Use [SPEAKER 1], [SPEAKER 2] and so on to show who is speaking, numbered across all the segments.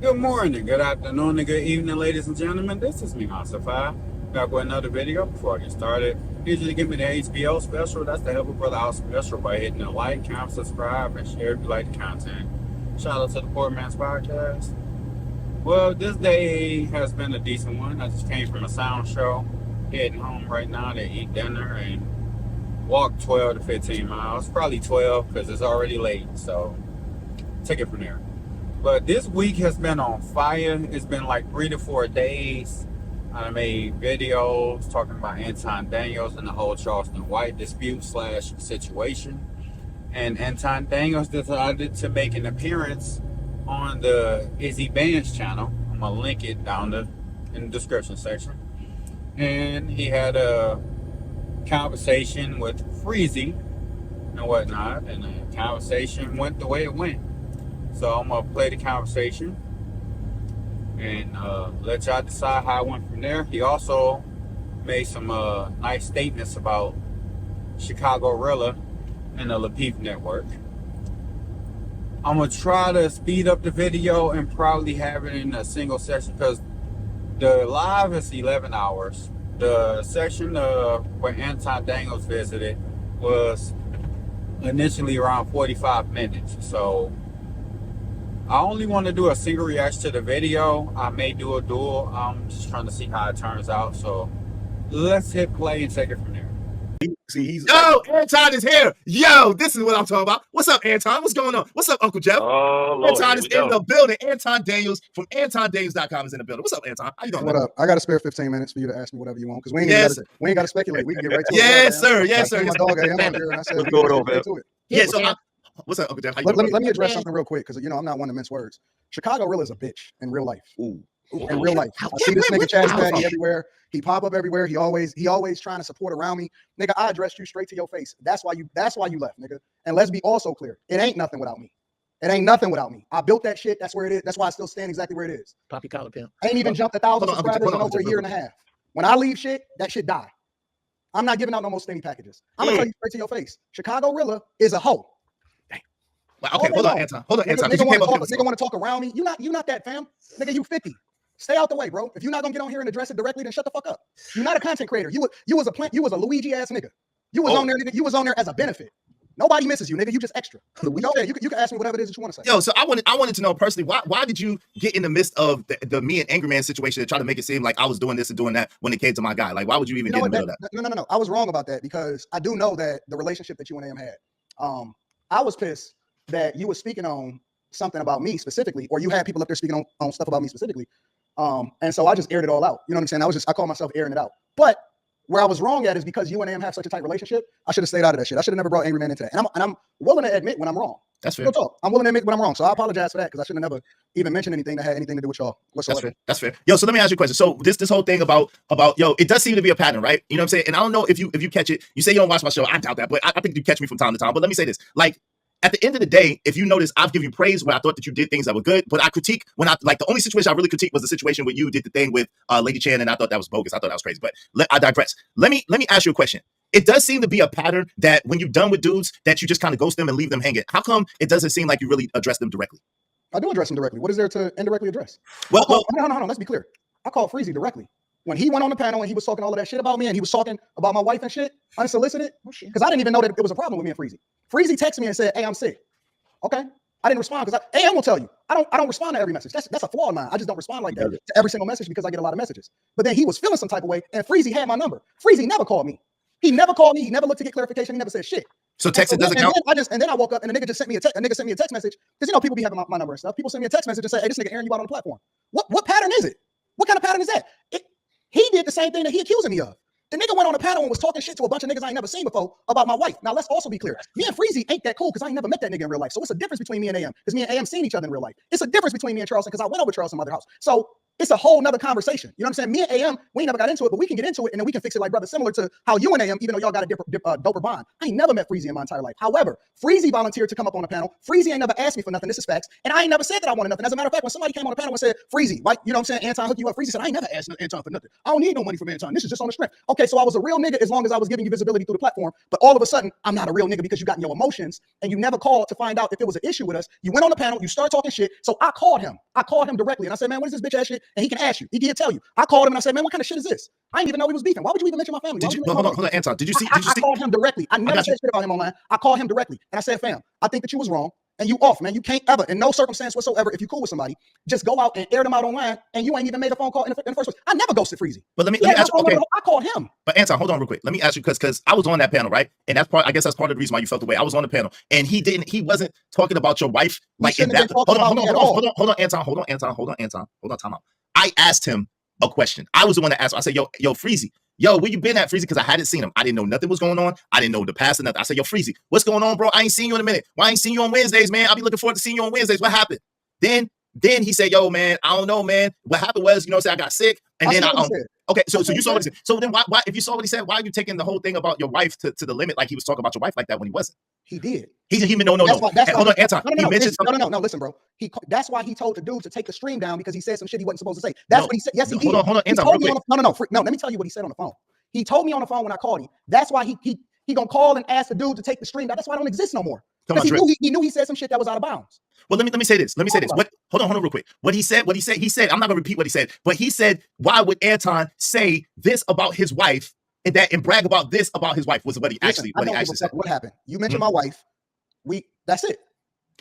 [SPEAKER 1] Good morning, good afternoon, and good evening, ladies and gentlemen. This is me, Masafai. Back with another video. Before I get started, usually give me the HBO special. That's the Help a Brother Out special by hitting the like, comment, subscribe, and share if you like the content. Shout out to the Poor Man's Podcast. Well, this day has been a decent one. I just came from a sound show, heading home right now to eat dinner and walk 12 to 15 miles. Probably 12 because it's already late, so take it from there. But this week has been on fire. It's been like 3 to 4 days. I made videos talking about Anton Daniels and the whole Charleston White dispute slash situation. And Anton Daniels decided to make an appearance on the Izzy Band's channel. I'm gonna link it down in the description section. And he had a conversation with Freezy and whatnot, and the conversation went the way it went. So I'm gonna play the conversation and let y'all decide how it went from there. He also made some nice statements about ChicagoRilla and the Lapeef network. I'm gonna try to speed up the video and probably have it in a single session because the live is 11 hours. The session where Anton Daniels visited was initially around 45 minutes. So I only want to do a single reaction to the video. I may do a dual. I'm just trying to see how it turns out. So let's hit play and take it from there.
[SPEAKER 2] See, Yo, Anton is here. Yo, this is what I'm talking about. What's up, Anton? What's going on? What's up, Uncle Jeff?
[SPEAKER 3] Oh, Lord,
[SPEAKER 2] Anton is in the building. Anton Daniels from AntonDaniels.com is in the building. What's up, Anton? How you doing?
[SPEAKER 4] What up? I got to spare 15 minutes for you to ask me whatever you want because we ain't got to speculate. We can get right to it.
[SPEAKER 2] Yes, sir. Yes, sir.
[SPEAKER 4] My dog, I'm out here, and I said,
[SPEAKER 3] what's going on, man?
[SPEAKER 2] Yeah. So, what's up, Uncle Jeff?
[SPEAKER 4] Let me address something real quick because I'm not one to mince words. ChicagoRilla is a bitch in real life. In real life, I see this nigga Chaz everywhere. He pop up everywhere. He always trying to support around me. Nigga, I addressed you straight to your face. That's why you left, nigga. And let's be also clear. It ain't nothing without me. It ain't nothing without me. I built that shit. That's where it is. That's why I still stand exactly where it is.
[SPEAKER 5] Poppy collar pimp.
[SPEAKER 4] I ain't even jumped 1,000 subscribers in over a year and a half. When I leave shit, that shit die. I'm not giving out no more stimmy packages. I'm gonna tell you straight to your face. ChicagoRilla is a hoe.
[SPEAKER 2] Well, okay, hold on, Anton.
[SPEAKER 4] Nigga want to talk around me. You not that, fam. Nigga, you 50. Stay out the way, bro. If you're not gonna get on here and address it directly, then shut the fuck up. You're not a content creator. You was a Luigi ass nigga. You was on there, nigga. You was on there as a benefit. Nobody misses you, nigga. You just extra. You can ask me whatever it is that you want to say.
[SPEAKER 2] Yo, so I wanted to know personally, why did you get in the midst of the me and Angry Man situation and try to make it seem like I was doing this and doing that when it came to my guy? Like, why would you even get in the middle of that?
[SPEAKER 4] No. I was wrong about that because I do know that the relationship that you and AM had. I was pissed that you were speaking on something about me specifically, or you had people up there speaking on stuff about me specifically. And so I just aired it all out. You know what I'm saying? I call myself airing it out. But where I was wrong at is because you and AM have such a tight relationship, I should have stayed out of that shit. I should have never brought Angry Man into that. And I'm willing to admit when I'm wrong.
[SPEAKER 2] That's fair.
[SPEAKER 4] Real talk. I'm willing to admit when I'm wrong. So I apologize for that because I should have never even mentioned anything that had anything to do with y'all whatsoever.
[SPEAKER 2] That's fair. Yo, so let me ask you a question. So this whole thing about yo, it does seem to be a pattern, right? You know what I'm saying? And I don't know if you catch it. You say you don't watch my show. I doubt that, but I think you catch me from time to time. But let me say this. Like, at the end of the day, if you notice, I've given you praise where I thought that you did things that were good, but I critique the only situation I really critiqued was the situation where you did the thing with Lady Chan, and I thought that was bogus. I thought that was crazy, but I digress. Let me ask you a question. It does seem to be a pattern that when you're done with dudes, that you just kind of ghost them and leave them hanging. How come it doesn't seem like you really address them directly?
[SPEAKER 4] I do address them directly. What is there to indirectly address?
[SPEAKER 2] Well,
[SPEAKER 4] no. Let's be clear. I called Freezy directly. When he went on the panel and he was talking all of that shit about me and he was talking about my wife and shit, unsolicited, because I didn't even know that it was a problem with me and Freezy. Freezy texted me and said, "Hey, I'm sick." Okay, I didn't respond because AM will tell you I don't respond to every message. That's a flaw in mine. I just don't respond like that to every single message because I get a lot of messages. But then he was feeling some type of way, and Freezy had my number. Freezy never called me. He never called me. He never looked to get clarification. He never said shit.
[SPEAKER 2] So texting doesn't count.
[SPEAKER 4] And then I woke up and a nigga just sent me a text message because people be having my number and stuff. People send me a text message and say, "Hey, this nigga airing you out on the platform." What pattern is it? What kind of pattern is that? He did the same thing that he accusing me of. The nigga went on the panel and was talking shit to a bunch of niggas I ain't never seen before about my wife. Now, let's also be clear. Me and Freezy ain't that cool because I ain't never met that nigga in real life. So it's a difference between me and AM because me and AM seen each other in real life. It's a difference between me and Charleston because I went over to Charleston's mother house. So it's a whole nother conversation. You know what I'm saying? Me and AM, we ain't never got into it, but we can get into it and then we can fix it like brother, similar to how you and AM, even though y'all got a doper bond. I ain't never met Freezy in my entire life. However, Freezy volunteered to come up on the panel. Freezy ain't never asked me for nothing. This is facts. And I ain't never said that I wanted nothing. As a matter of fact, when somebody came on the panel and said, "Freezy, why, you know what I'm saying? Anton hook you up." Freezy said, "I ain't never asked Anton for nothing. I don't need no money from Anton. This is just on the strength." Okay, so I was a real nigga as long as I was giving you visibility through the platform. But all of a sudden, I'm not a real nigga because you got in your emotions and you never called to find out if it was an issue with us. You went on the panel, you started talking shit. So I called him. I called him directly and I said, man, what is this bitch ass shit? And he can ask you. He did tell you. I called him and I said, man, what kind of shit is this? I didn't even know we was beefing. Why would you even mention my family?
[SPEAKER 2] Did you, hold on, Anton. Did you see?
[SPEAKER 4] I called him directly. I never said shit about him online. I called him directly and I said, fam, I think that you was wrong. And you off, man. You can't ever, in no circumstance whatsoever, if you cool with somebody, just go out and air them out online, and you ain't even made a phone call in the first place. I never ghosted Freezy.
[SPEAKER 2] But let me ask you, okay.
[SPEAKER 4] I called him.
[SPEAKER 2] But Anton, hold on real quick. Let me ask you, because I was on that panel, right? And that's part, I guess that's part of the reason why you felt the way. I was on the panel, and he wasn't talking about your wife like in that. Hold on, Anton, time out. I asked him a question. I was the one that asked him. I said, yo, Freezy. Yo, where you been at, Freezy? Because I hadn't seen him. I didn't know nothing was going on. I didn't know the past or nothing. I said, yo, Freezy, what's going on, bro? I ain't seen you in a minute. Why I ain't seen you on Wednesdays, man? I'll be looking forward to seeing you on Wednesdays. What happened? Then he said, yo, man, I don't know, man. What happened was, I got sick. And then okay, so you saw what he said. So then why, if you saw what he said, why are you taking the whole thing about your wife to the limit like he was talking about your wife like that when he wasn't?
[SPEAKER 4] He did.
[SPEAKER 2] No. Hold on, Anton.
[SPEAKER 4] No, listen, bro. That's why he told the dude to take the stream down because he said some shit he wasn't supposed to say. That's what he said. Yes, he did.
[SPEAKER 2] Hold on, Anton.
[SPEAKER 4] No, let me tell you what he said on the phone. He told me on the phone when I called him. That's why he gonna call and ask the dude to take the stream down. That's why I don't exist no more. Because he knew he said some shit that was out of bounds.
[SPEAKER 2] Well, let me say this. What? Hold on, real quick. He said. He said. I'm not gonna repeat what he said, but he said, "Why would Anton say this about his wife and brag about this about his wife?" Was what he actually said.
[SPEAKER 4] What happened? You mentioned my wife. That's it.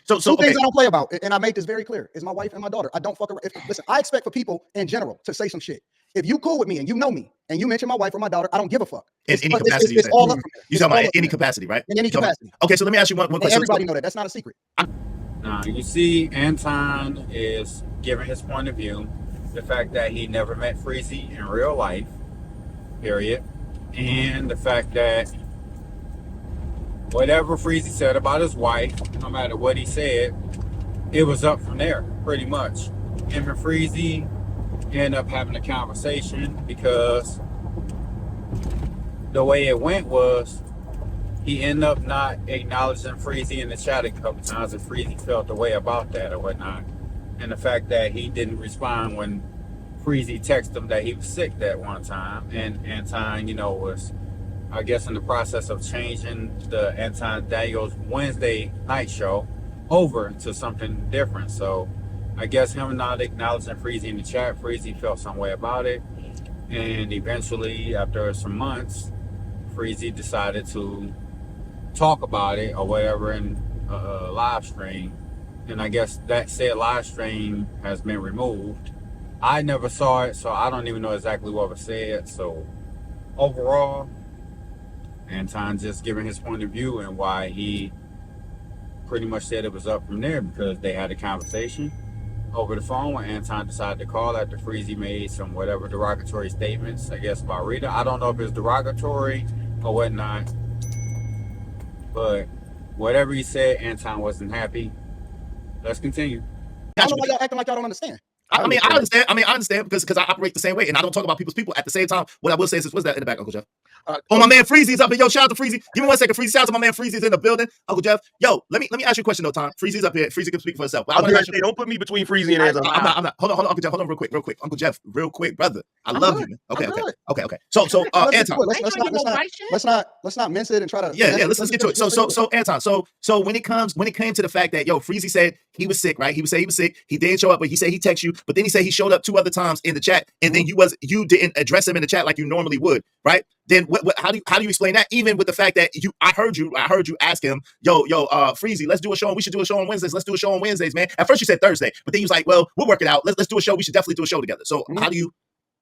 [SPEAKER 2] So
[SPEAKER 4] two things I don't play about, and I made this very clear: is my wife and my daughter. I don't fuck around. Listen, I expect for people in general to say some shit. If you cool with me and you know me and you mention my wife or my daughter, I don't give a fuck.
[SPEAKER 2] In any capacity, it's all up. You talking about any capacity, right?
[SPEAKER 4] In any capacity.
[SPEAKER 2] Okay, so let me ask you one question.
[SPEAKER 4] Everybody know that. That's not a secret.
[SPEAKER 1] Now, you see, Anton is giving his point of view, the fact that he never met Freezy in real life, period, and the fact that whatever Freezy said about his wife, no matter what he said, it was up from there, pretty much. Him and Freezy end up having a conversation because the way it went was he ended up not acknowledging Freezy in the chat a couple times, and Freezy felt the way about that or whatnot. And the fact that he didn't respond when Freezy texted him that he was sick that one time, and Anton, was, I guess, in the process of changing the Anton Daniels Wednesday night show over to something different. So I guess him not acknowledging Freezy in the chat, Freezy felt some way about it. And eventually, after some months, Freezy decided to talk about it or whatever in a live stream. And I guess that said live stream has been removed. I never saw it, so I don't even know exactly what was said. So overall, Anton just giving his point of view and why he pretty much said it was up from there, because they had a conversation over the phone when Anton decided to call after Freezy made some whatever derogatory statements, I guess, about Rita. I don't know if it's derogatory or whatnot, but whatever he said, Anton wasn't happy. Let's continue.
[SPEAKER 4] I don't know why y'all acting like y'all don't understand.
[SPEAKER 2] I understand because I operate the same way, and I don't talk about people's people at the same time. What I will say is, what's that in the back, Uncle Jeff? My man Freezy's up here. Yo, shout out to Freezy. Give me 1 second, Freezy. Shout out to my man Freezy's in the building. Uncle Jeff. Yo, let me ask you a question though, Tom. Freezy's up here. Freezy can speak for himself.
[SPEAKER 3] Don't put me between Freezy and Anton.
[SPEAKER 2] I'm not. Hold on, Uncle Jeff. Hold on real quick. Uncle Jeff, real quick, brother. I love you, man. Okay. So Anton.
[SPEAKER 4] Let's not mince it and try to.
[SPEAKER 2] Yeah. Let's get to it. So Anton. So when it came to the fact that Freezy said he was sick, right? He was sick. He didn't show up, but he said he texted you. But then he said he showed up 2 other times in the chat, and then you didn't address him in the chat like you normally would, right? Then how do you explain that? Even with the fact that I heard you ask him, Freezy, let's do a show. We should do a show on Wednesdays. Let's do a show on Wednesdays, man. At first you said Thursday, but then he was like, well, we'll work it out. Let's do a show. We should definitely do a show together. So how do you?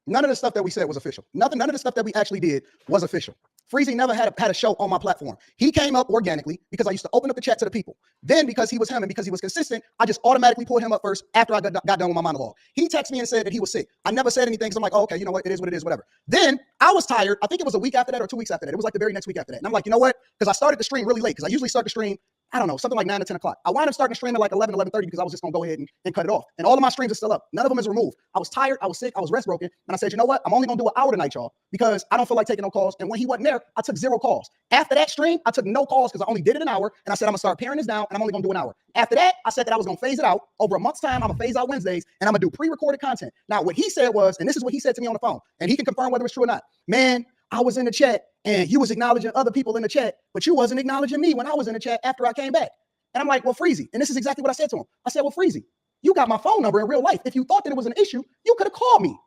[SPEAKER 4] None of the stuff that we said was official. None of the stuff that we actually did was official. Freezy never had a show on my platform. He came up organically because I used to open up the chat to the people. Then because he was him and because he was consistent, I just automatically pulled him up first after I got done with my monologue. He texted me and said that he was sick. I never said anything because I'm like, oh, okay, you know what? It is what it is, whatever. Then I was tired. I think it was a week after that or 2 weeks after that. It was like the very next week after that. And I'm like, you know what? Because I started the stream really late, because I usually start the stream, I don't know, something like 9 to 10 o'clock. I wound up starting to stream at like 11:30 because I was just going to go ahead and cut it off. And all of my streams are still up. None of them is removed. I was tired. I was sick. I was rest broken. And I said, you know what? I'm only going to do an hour tonight, y'all, because I don't feel like taking no calls. And when he wasn't there, I took 0 calls. After that stream, I took no calls because I only did it an hour. And I said, I'm going to start paring this down, and I'm only going to do an hour. After that, I said that I was going to phase it out. Over a month's time, I'm going to phase out Wednesdays, and I'm going to do pre-recorded content. Now, what he said was, and this is what he said to me on the phone, and he can confirm whether it's true or not. Man, I was in the chat, and you was acknowledging other people in the chat, but you wasn't acknowledging me when I was in the chat after I came back. And I'm like, well, Freezy. And this is exactly what I said to him. I said, well, Freezy, You got my phone number in real life. If you thought that it was an issue, you could have called me.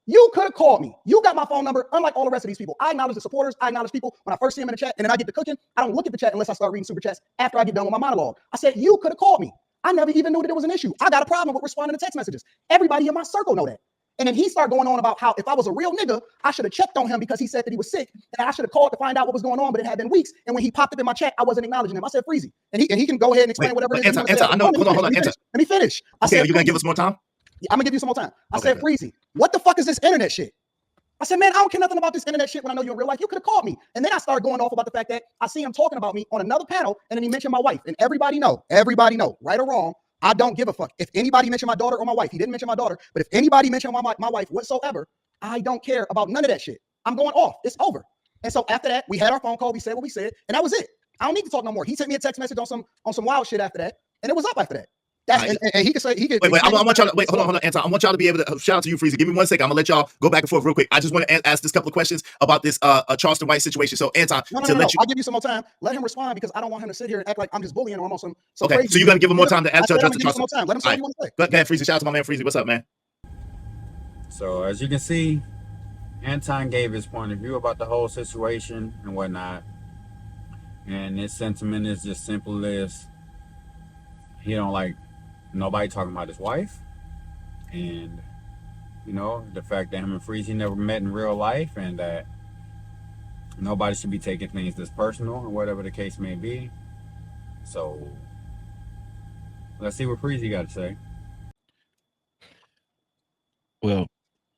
[SPEAKER 4] You could have called me. You got my phone number, unlike all the rest of these people. I acknowledge the supporters. I acknowledge people when I first see them in the chat, and then I get to cooking. I don't look at the chat unless I start reading super chats after I get done with my monologue. I said, you could have called me. I never even knew that it was an issue. I got a problem with responding to text messages. Everybody in my circle know that. And then he started going on about how if I was a real nigga, I should have checked on him because he said that he was sick, and I should have called to find out what was going on, but it had been weeks. And when he popped up in my chat, I wasn't acknowledging him. I said, Freezy. And he can go ahead and explain whatever it is.
[SPEAKER 2] Anton, I know. Hold on.
[SPEAKER 4] Let me finish. I
[SPEAKER 2] Okay,
[SPEAKER 4] said,
[SPEAKER 2] are you going to give us more time?
[SPEAKER 4] I'm going to give you some more time. I
[SPEAKER 2] Okay,
[SPEAKER 4] said, Freezy, what the fuck is this internet shit? I said, man, I don't care nothing about this internet shit when I know you in real life. You could have called me. And then I started going off about the fact that I see him talking about me on another panel, and then he mentioned my wife. And everybody know, right or wrong, I don't give a fuck. If anybody mentioned my daughter or my wife, he didn't mention my daughter, but if anybody mentioned my wife whatsoever, I don't care about none of that shit. I'm going off. It's over. And so after that, we had our phone call. We said what we said, and that was it. I don't need to talk no more. He sent me a text message on some wild shit after that, and it was up after that. That's and he could say he could.
[SPEAKER 2] Wait, I want y'all to wait. Hold on, Anton. I want y'all to be able to shout out to you, Freezy. Give me 1 second. I'm gonna let y'all go back and forth real quick. I just want to ask this couple of questions about this Charleston White situation. So, Anton,
[SPEAKER 4] no. I'll give you some more time. Let him respond because I don't want him to sit here and act like I'm just bullying him or some.
[SPEAKER 2] Okay,
[SPEAKER 4] crazy.
[SPEAKER 2] so you're gonna give him more time to address the Charleston.
[SPEAKER 4] Let him say what he want to say.
[SPEAKER 2] Go ahead, Freezy. Shout out to my man Freezy. What's up, man?
[SPEAKER 1] So as you can see, Anton gave his point of view about the whole situation and whatnot. And his sentiment is just simple as he don't like nobody talking about his wife. And, you know, the fact that him and Freezy never met in real life and that nobody should be taking things this personal or whatever the case may be. So let's see what Freezy got to say.
[SPEAKER 5] Well,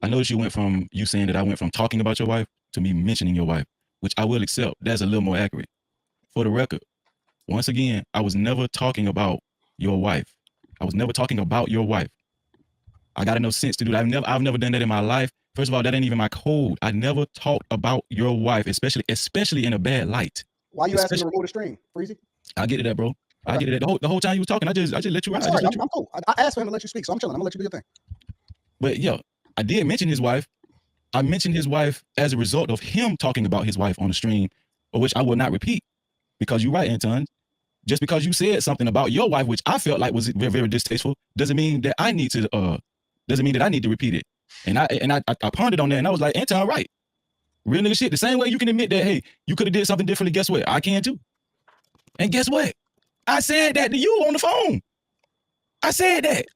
[SPEAKER 5] I noticed you saying that I went from talking about your wife to me mentioning your wife, which I will accept. That's a little more accurate. For the record, once again, I was never talking about your wife. I was never talking about your wife. I got enough sense to do that. I've never done that in my life. First of all, that ain't even my code. I never talked about your wife, especially in a bad light.
[SPEAKER 4] Why you asking to remove the stream, Freezy?
[SPEAKER 5] I get it, that, bro. Okay. I get it. That. The whole time you was talking, I just let you ride.
[SPEAKER 4] I'm sorry, I'm cool. I asked for him to let you speak, so I'm chilling. I'm gonna let you do your thing.
[SPEAKER 5] But yeah, I did mention his wife. I mentioned his wife as a result of him talking about his wife on the stream, which I will not repeat. Because you're right, Anton. Just because you said something about your wife, which I felt like was very, very distasteful, doesn't mean that I need to repeat it. And I pondered on that, and I was like, Anton, right? Real nigga shit. The same way you can admit that, hey, you could have did something differently. Guess what? I can too. And guess what? I said that to you on the phone. I said that.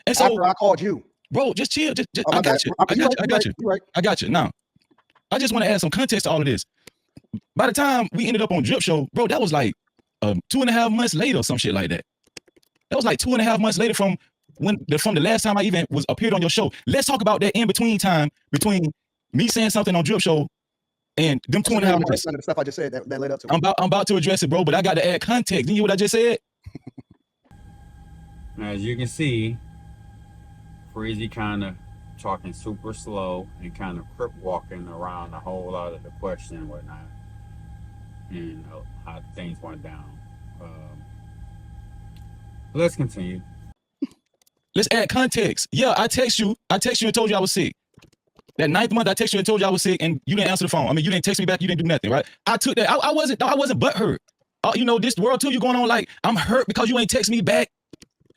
[SPEAKER 5] And so
[SPEAKER 4] after I called you,
[SPEAKER 5] bro, just chill. I got you. I got you. Now, I just want to add some context to all of this. By the time we ended up on Drip Show, bro, that was like 2.5 months later, some shit like that. That was like 2.5 months later from the last time I even was appeared on your show. Let's talk about that in between time between me saying something on Drip Show and them 2.5 months.
[SPEAKER 4] The stuff I just said that led up to.
[SPEAKER 5] I'm about to address it, bro, but I got to add context. Didn't you hear what I just said?
[SPEAKER 1] As you can see, Freezy kind of talking super slow and kind of crip walking around a whole lot of the question and whatnot, and how things went down. Let's continue.
[SPEAKER 5] Let's add context. Yeah, I text you and told you I was sick. That 9th month, I texted you and told you I was sick, and you didn't answer the phone. I mean, you didn't text me back. You didn't do nothing, right? I took that. I wasn't butthurt. You know, this world too, you going on like I'm hurt because you ain't text me back.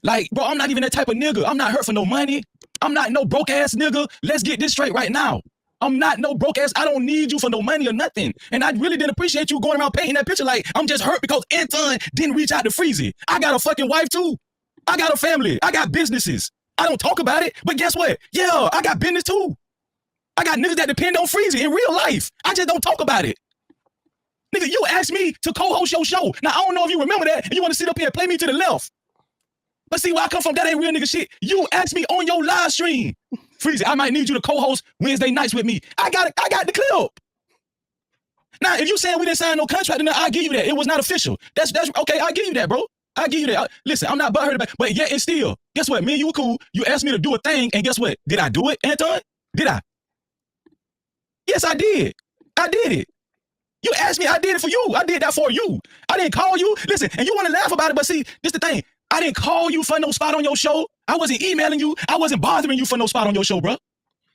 [SPEAKER 5] Like, bro, I'm not even that type of nigga. I'm not hurt for no money. I'm not no broke ass nigga. Let's get this straight right now. I'm not no broke ass. I don't need you for no money or nothing. And I really didn't appreciate you going around painting that picture like I'm just hurt because Anton didn't reach out to Freezy. I got a fucking wife too. I got a family. I got businesses. I don't talk about it, but guess what? Yeah, I got business too. I got niggas that depend on Freezy in real life. I just don't talk about it. Nigga, you asked me to co-host your show. Now, I don't know if you remember that, and you want to sit up here and play me to the left. But see, where I come from, that ain't real nigga shit. You asked me on your live stream, Freezy, I might need you to co-host Wednesday nights with me. I got the clip. Now, if you saying we didn't sign no contract, then I'll give you that. It was not official. That's okay. I'll give you that, bro. I'll give you that. Listen, I'm not butthurt about it, but yet and still, guess what? Me and you were cool. You asked me to do a thing, and guess what? Did I do it, Anton? Did I? Yes, I did. I did it. You asked me, I did it for you. I did that for you. I didn't call you. Listen, and you want to laugh about it, but see, this the thing. I didn't call you for no spot on your show. I wasn't emailing you. I wasn't bothering you for no spot on your show, bro.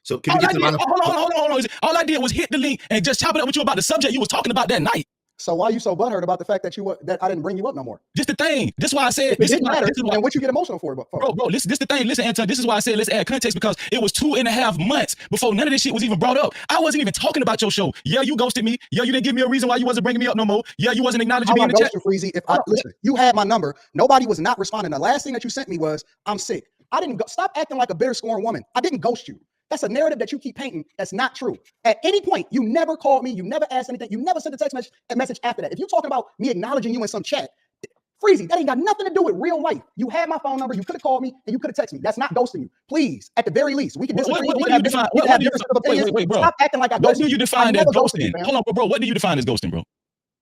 [SPEAKER 2] So can we get to the line?
[SPEAKER 5] Hold on. All I did was hit the link and just chop it up with you about the subject you was talking about that night.
[SPEAKER 4] So why you so butthurt about the fact that that I didn't bring you up no more?
[SPEAKER 5] This the thing. This is why I said
[SPEAKER 4] If it
[SPEAKER 5] this is
[SPEAKER 4] didn't
[SPEAKER 5] why,
[SPEAKER 4] matter,
[SPEAKER 5] this is why,
[SPEAKER 4] then what you get emotional for?
[SPEAKER 5] bro, this the thing. Listen, Anton, this is why I said let's add context, because it was 2.5 months before none of this shit was even brought up. I wasn't even talking about your show. Yeah, you ghosted me. Yeah, you didn't give me a reason why you wasn't bringing me up no more. Yeah, you wasn't acknowledging me in the chat.
[SPEAKER 4] Freezy, if I listen, you had my number. Nobody was not responding. The last thing that you sent me was, I'm sick. I didn't go. Stop acting like a bitter scorned woman. I didn't ghost you. That's a narrative that you keep painting. That's not true. At any point, you never called me. You never asked anything. You never sent a text message after that. If you're talking about me acknowledging you in some chat, Freezy, that ain't got nothing to do with real life. You had my phone number. You could have called me and you could have texted me. That's not ghosting you. Please, at the very least, we can disagree.
[SPEAKER 5] What do you define? Wait, bro.
[SPEAKER 4] Stop acting like I
[SPEAKER 5] What
[SPEAKER 4] ghosted
[SPEAKER 5] do you
[SPEAKER 4] you.
[SPEAKER 5] define
[SPEAKER 4] I
[SPEAKER 5] as
[SPEAKER 4] never ghosted
[SPEAKER 5] ghosting?
[SPEAKER 4] you, fam.
[SPEAKER 5] Hold on, bro. What do you define as ghosting, bro?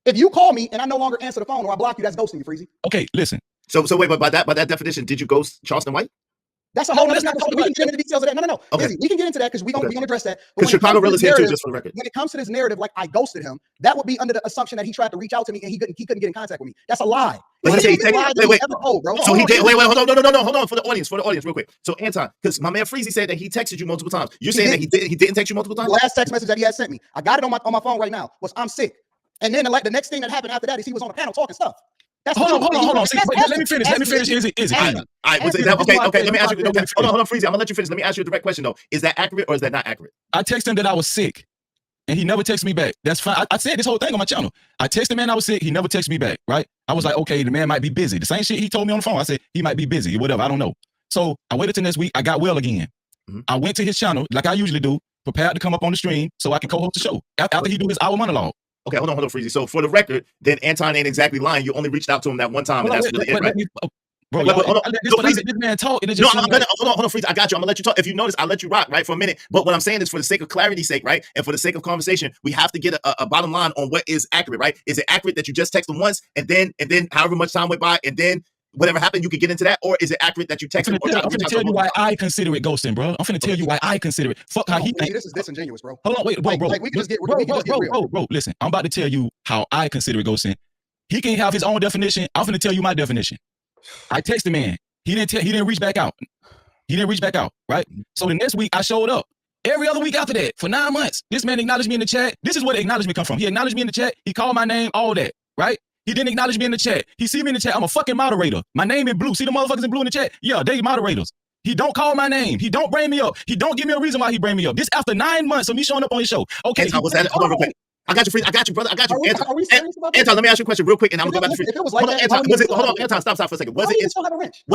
[SPEAKER 4] If you call me and I no longer answer the phone or I block you, that's ghosting you, Freezy.
[SPEAKER 5] Okay, listen.
[SPEAKER 2] So wait, but by that definition, did you ghost Charleston White?
[SPEAKER 4] That's a whole
[SPEAKER 5] let's
[SPEAKER 4] other
[SPEAKER 5] not talk
[SPEAKER 4] conversation. We
[SPEAKER 5] about
[SPEAKER 4] can get into the details of that. No.
[SPEAKER 2] Okay.
[SPEAKER 4] Listen, we can get into that because we're gonna address that. But
[SPEAKER 2] Because
[SPEAKER 4] when it comes to
[SPEAKER 2] ChicagoRilla's
[SPEAKER 4] this
[SPEAKER 2] here too,
[SPEAKER 4] narrative-
[SPEAKER 2] just for the record.
[SPEAKER 4] when it comes to this narrative, like I ghosted him, that would be under the assumption that he tried to reach out to me and he couldn't get in contact with me. That's a lie.
[SPEAKER 2] But
[SPEAKER 4] It's
[SPEAKER 2] he
[SPEAKER 4] the biggest lie that he
[SPEAKER 2] wait.
[SPEAKER 4] ever told, bro.
[SPEAKER 2] So he did. Wait, hold on, no, hold on for the audience, real quick. So Anton, because my man Freezy said that he texted you multiple times. You're saying that he didn't text you multiple
[SPEAKER 4] The
[SPEAKER 2] times?
[SPEAKER 4] last text message that he had sent me, I got it on my phone right now, was I'm sick. And then the next thing that happened after that is he was on the panel talking stuff. That's
[SPEAKER 5] Hold on. See, wait, let me finish. Let me finish. Is it?
[SPEAKER 2] All right. Okay. Let me ask you. Okay, hold on, Freezy. I'm gonna let you finish. Let me ask you a direct question though. Is that accurate or is that not accurate?
[SPEAKER 5] I texted him that I was sick, and he never texted me back. That's fine. I said this whole thing on my channel. I texted the man I was sick. He never texted me back. Right? I was like, okay, the man might be busy. The same shit he told me on the phone. I said he might be busy or whatever. I don't know. So I waited till next week. I got well again.
[SPEAKER 2] Mm-hmm.
[SPEAKER 5] I went to his channel like I usually do, prepared to come up on the stream so I can co-host the show after he do his hour monologue.
[SPEAKER 2] Okay, hold on, Freezy. So for the record, then Anton ain't exactly lying. You only reached out to him that one time, and that's really it, right?
[SPEAKER 5] Bro,
[SPEAKER 2] hold on.
[SPEAKER 5] this man talk.
[SPEAKER 2] No, hold on, Freezy. I got you. I'm gonna let you talk. If you notice, I'll let you rock, right, for a minute. But what I'm saying is, for the sake of clarity's sake, right, and for the sake of conversation, we have to get a bottom line on what is accurate, right? Is it accurate that you just text him once, and then however much time went by, and then whatever happened, you could get into that, or is it accurate that you text him?
[SPEAKER 5] I'm finna tell you why I consider it ghosting, bro. I'm finna tell you why I consider it. Fuck how he think.
[SPEAKER 4] This is disingenuous, bro.
[SPEAKER 5] Hold on, wait, bro.
[SPEAKER 4] Like we can just get real.
[SPEAKER 5] Bro. Listen, I'm about to tell you how I consider it ghosting. He can have his own definition. I'm finna tell you my definition. I text the man. He didn't reach back out. Right? So the next week I showed up. Every other week after that, for 9 months, this man acknowledged me in the chat. This is where the acknowledgement come from. He acknowledged me in the chat. He called my name, all that, right? He didn't acknowledge me in the chat. He see me in the chat. I'm a fucking moderator. My name in blue. See the motherfuckers in blue in the chat? Yeah, they moderators. He don't call my name. He don't bring me up. He don't give me a reason why he bring me up. This after 9 months of me showing up on his show. Okay.
[SPEAKER 2] Hold on real quick. I got you, Freezy. I got you, brother. I got you.
[SPEAKER 4] Are we serious about this?
[SPEAKER 2] Anton, let me ask you a question real quick, and I'm gonna go back to Freezy.
[SPEAKER 4] If it was like that,
[SPEAKER 2] Hold on, Anton, stop for a second. Was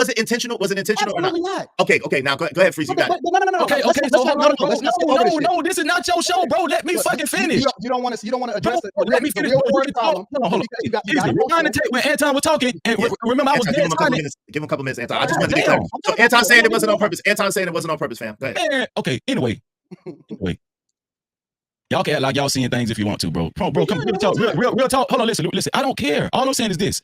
[SPEAKER 2] it intentional? Was it intentional or not?
[SPEAKER 4] Absolutely not.
[SPEAKER 2] Okay. Now go ahead, Freezy. You got it.
[SPEAKER 4] No.
[SPEAKER 5] Okay. No. This is not your show, bro. Let me fucking finish.
[SPEAKER 4] You don't want to address the
[SPEAKER 5] Let me finish.
[SPEAKER 4] real world problem.
[SPEAKER 5] Hold on. Rewind the tape when Anton was talking, and remember I was dead silent.
[SPEAKER 2] Give him a couple minutes, Anton. I just wanted to be clear. So Anton saying it wasn't on purpose. Anton saying it wasn't on purpose, fam. Go ahead.
[SPEAKER 5] Okay. Anyway. Y'all can act like y'all seeing things if you want to, bro. Bro, come real talk. Real talk. Hold on, listen. I don't care. All I'm saying is this.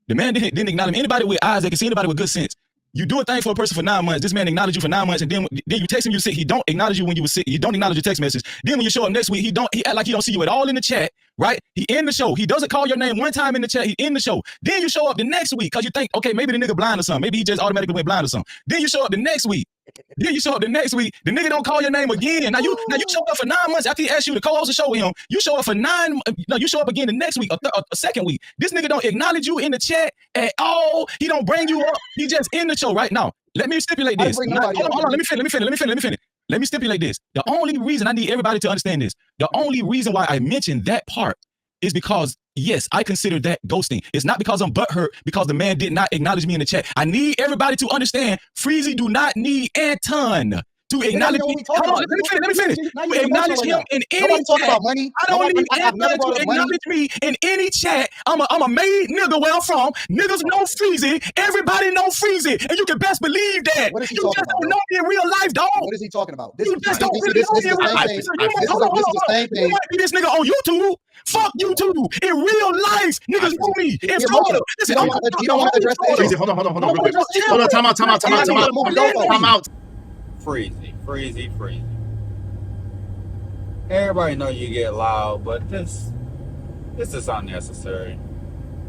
[SPEAKER 5] The man didn't acknowledge me. Anybody with eyes that can see, anybody with good sense. You do a thing for a person for 9 months. This man acknowledged you for 9 months, and then you text him you sick. He don't acknowledge you when you were sick. He don't acknowledge your text message. Then when you show up next week, he act like he don't see you at all in the chat, right? He in the show. He doesn't call your name one time in the chat. He in the show. Then you show up the next week because you think, okay, maybe the nigga blind or something. Maybe he just automatically went blind or something. Then you show up the next week. The nigga don't call your name again. Now you show up for 9 months after he asked you to co-host a show with him. You show up for you show up again the next week, a second week. This nigga don't acknowledge you in the chat at all. He don't bring you up. He just in the show right now. Let me stipulate this. Hold on. Let me finish. Let me stipulate this. The only reason I need everybody to understand this, the only reason why I mentioned that part is because, yes, I consider that ghosting. It's not because I'm butthurt, because the man did not acknowledge me in the chat. I need everybody to understand, Freezy do not need Anton to acknowledge me. Hold on, let me finish. To acknowledge him in any chat. I don't need Anton to acknowledge me in any chat. I'm a made nigga where I'm from. Niggas know Freezy. Everybody know Freezy. And you can best believe that. You just don't know me in real life, dog.
[SPEAKER 4] What is he talking about?
[SPEAKER 5] You just don't really know me in real life. This is this nigga on YouTube. Fuck YouTube. In real life, niggas know me. In Florida.
[SPEAKER 4] You don't want to address the issue.
[SPEAKER 2] Hold on. Hold on. Time out.
[SPEAKER 1] Freezy. Everybody know you get loud, but this is unnecessary.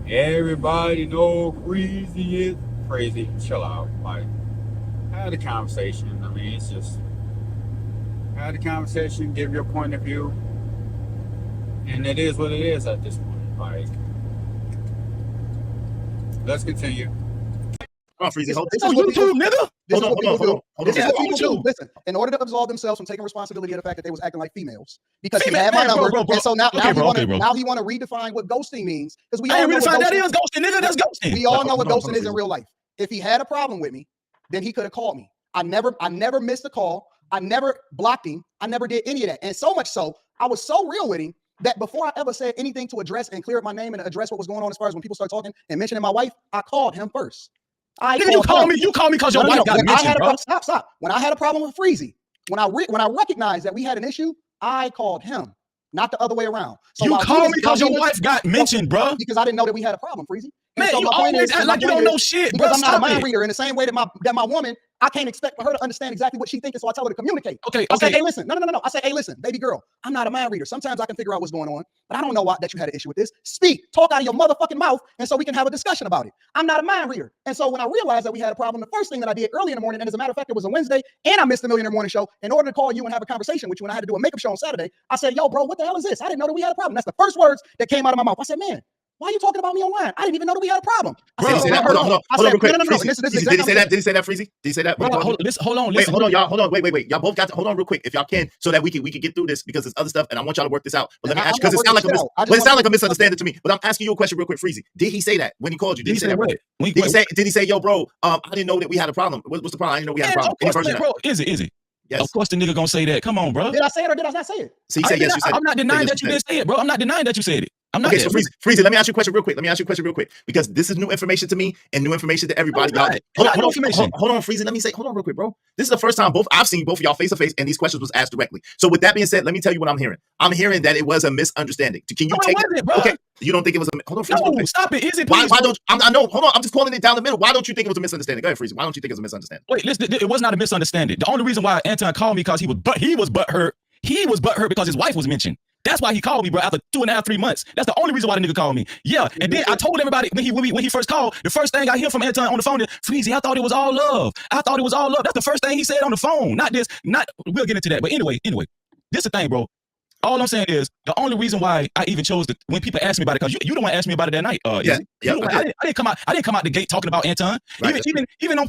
[SPEAKER 1] Everybody know Freezy is crazy. Chill out. Like, have a conversation. I mean, it's just have a conversation, give your point of view, and it is what it is at this point. Like, let's continue.
[SPEAKER 2] Come on, Freezy.
[SPEAKER 4] This-
[SPEAKER 2] Hold
[SPEAKER 4] this
[SPEAKER 5] on
[SPEAKER 4] is what
[SPEAKER 5] YouTube,
[SPEAKER 4] people-
[SPEAKER 5] nigga.
[SPEAKER 4] This is
[SPEAKER 2] Hold on,
[SPEAKER 4] what people do.
[SPEAKER 2] hold
[SPEAKER 4] This
[SPEAKER 2] on.
[SPEAKER 4] is what
[SPEAKER 5] Yeah,
[SPEAKER 4] people
[SPEAKER 5] hold
[SPEAKER 4] do.
[SPEAKER 5] on.
[SPEAKER 4] Listen, in order to absolve themselves from taking responsibility of the fact that they was acting like females, because he
[SPEAKER 5] Female-
[SPEAKER 4] had my
[SPEAKER 5] man, bro,
[SPEAKER 4] number,
[SPEAKER 5] bro, bro.
[SPEAKER 4] and so now,
[SPEAKER 5] Okay,
[SPEAKER 4] now he
[SPEAKER 5] bro,
[SPEAKER 4] want to
[SPEAKER 5] okay, bro.
[SPEAKER 4] now he want to redefine what ghosting means, because we
[SPEAKER 5] I
[SPEAKER 4] all
[SPEAKER 5] ain't
[SPEAKER 4] know
[SPEAKER 5] really
[SPEAKER 4] what
[SPEAKER 5] find that
[SPEAKER 4] ghosting.
[SPEAKER 5] is ghosting, nigga. That's ghosting.
[SPEAKER 4] We all know what
[SPEAKER 2] Hold on,
[SPEAKER 4] ghosting is in real life. If he had a problem with me, then he could have called me. I never missed a call. I never blocked him. I never did any of that. And so much so, I was so real with him that before I ever said anything to address and clear up my name and address what was going on as far as when people start talking and mentioning my wife, I called him first.
[SPEAKER 5] Nigga, you called me. You called me because your wife got
[SPEAKER 4] When I
[SPEAKER 5] mentioned,
[SPEAKER 4] had a
[SPEAKER 5] bro.
[SPEAKER 4] problem, stop. When I had a problem with Freezy, when I recognized that we had an issue, I called him, not the other way around. So
[SPEAKER 5] You
[SPEAKER 4] while he
[SPEAKER 5] called
[SPEAKER 4] was-
[SPEAKER 5] me because
[SPEAKER 4] while
[SPEAKER 5] your
[SPEAKER 4] he was-
[SPEAKER 5] wife got mentioned, bro.
[SPEAKER 4] because I didn't know that we had a problem, Freezy. And
[SPEAKER 5] Man,
[SPEAKER 4] so
[SPEAKER 5] you
[SPEAKER 4] my point
[SPEAKER 5] always
[SPEAKER 4] is-
[SPEAKER 5] act
[SPEAKER 4] my
[SPEAKER 5] like you
[SPEAKER 4] point
[SPEAKER 5] don't know
[SPEAKER 4] is,
[SPEAKER 5] shit, bro.
[SPEAKER 4] because I'm not a
[SPEAKER 5] Stop
[SPEAKER 4] mind
[SPEAKER 5] it.
[SPEAKER 4] reader in the same way that my woman, I can't expect for her to understand exactly what she thinking, so I tell her to communicate.
[SPEAKER 5] Okay,
[SPEAKER 4] I say,
[SPEAKER 5] okay.
[SPEAKER 4] hey, listen, no. I say, hey, listen, baby girl, I'm not a mind reader. Sometimes I can figure out what's going on, but I don't know that you had an issue with this. Speak, talk out of your motherfucking mouth, and so we can have a discussion about it. I'm not a mind reader. And so when I realized that we had a problem, the first thing that I did early in the morning, and as a matter of fact, it was a Wednesday, and I missed the Millionaire Morning Show, in order to call you and have a conversation with you, and I had to do a makeup show on Saturday, I said, yo, bro, what the hell is this? I didn't know that we had a problem. That's the first words that came out of my mouth. I said, man, why are you talking about me online? I didn't even know that we had a problem.
[SPEAKER 2] Did he say that? Hold on, real quick. Freezy. Did he say that? Did he say that, Freezy? Did he say that?
[SPEAKER 5] Bro, hold on,
[SPEAKER 2] Wait,
[SPEAKER 5] listen.
[SPEAKER 2] hold on, y'all. Hold on, wait. Y'all both got to hold on real quick, if y'all can, so that we can get through this, because there's other stuff, and I want y'all to work this out. But let me ask you, because it sounds like a misunderstanding to me. But I'm asking you a question real quick, Freezy. Did he say that when he called you? Did he say that?
[SPEAKER 5] what?
[SPEAKER 2] Did he say, yo, bro? I didn't know that we had a problem. What's the problem? I didn't know we had a problem. Any version of that?
[SPEAKER 5] Bro, is it?
[SPEAKER 2] Yes.
[SPEAKER 5] Of course the nigga gonna say that. Come on, bro.
[SPEAKER 4] Did I say it or did I not say it?
[SPEAKER 2] So he said yes. You said.
[SPEAKER 5] I'm not denying that you didn't say it, bro. I'm not denying that you said it. I'm not.
[SPEAKER 2] Okay, so Freezy, let me ask you a question real quick, because this is new information to me and new information to everybody.
[SPEAKER 5] No, it's not.
[SPEAKER 2] Hold on, Freezy. Let me say, hold on real quick, bro. This is the first time I've seen both of y'all face to face, and these questions was asked directly. So with that being said, let me tell you what I'm hearing. I'm hearing that it was a misunderstanding. Can you take it?
[SPEAKER 5] Bro.
[SPEAKER 2] Okay, you don't think it was a hold on, Freezy.
[SPEAKER 5] No, stop it. Is it?
[SPEAKER 2] Why don't I know? Hold on, I'm just calling it down the middle. Why don't you think it was a misunderstanding? Go ahead, Freezy. Why don't you think it was a misunderstanding?
[SPEAKER 5] Wait, listen. It was not a misunderstanding. The only reason why Anton called me because he was butthurt. He was butthurt because his wife was mentioned. That's why he called me, bro, after 2.5, 3 months. That's the only reason why the nigga called me. Yeah, and then I told everybody when he first called, the first thing I hear from Anton on the phone is, Freezy, I thought it was all love. That's the first thing he said on the phone. We'll get into that. But anyway, this is the thing, bro. All I'm saying is the only reason why I even chose when people ask me about it, because you don't want to ask me about it that night. I didn't come out the gate talking about Anton. Right. Even on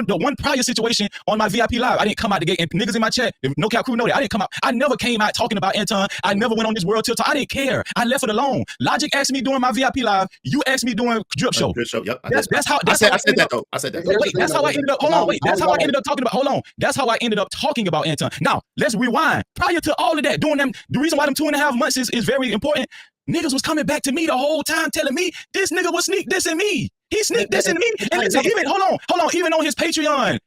[SPEAKER 5] the one prior situation on my VIP live, I didn't come out the gate, and niggas in my chat, if No Cap Crew know that, I didn't come out. I never came out talking about Anton. I never went on this world tilt. I didn't care. I left it alone. Logic asked me during my VIP live. You asked me during Drip Show.
[SPEAKER 2] Good show. Yep.
[SPEAKER 5] That's how I said that. Wait, that's how I ended up. Hold on. Wait, that's how I ended up talking about. Hold on. That's how I ended up talking about Anton. Now let's rewind. Prior to all of that, doing them, the reason why them 2.5 months is very important. Niggas was coming back to me the whole time telling me this nigga was sneak dissing me. He sneak dissing me. And listen, hold on. Even on his Patreon,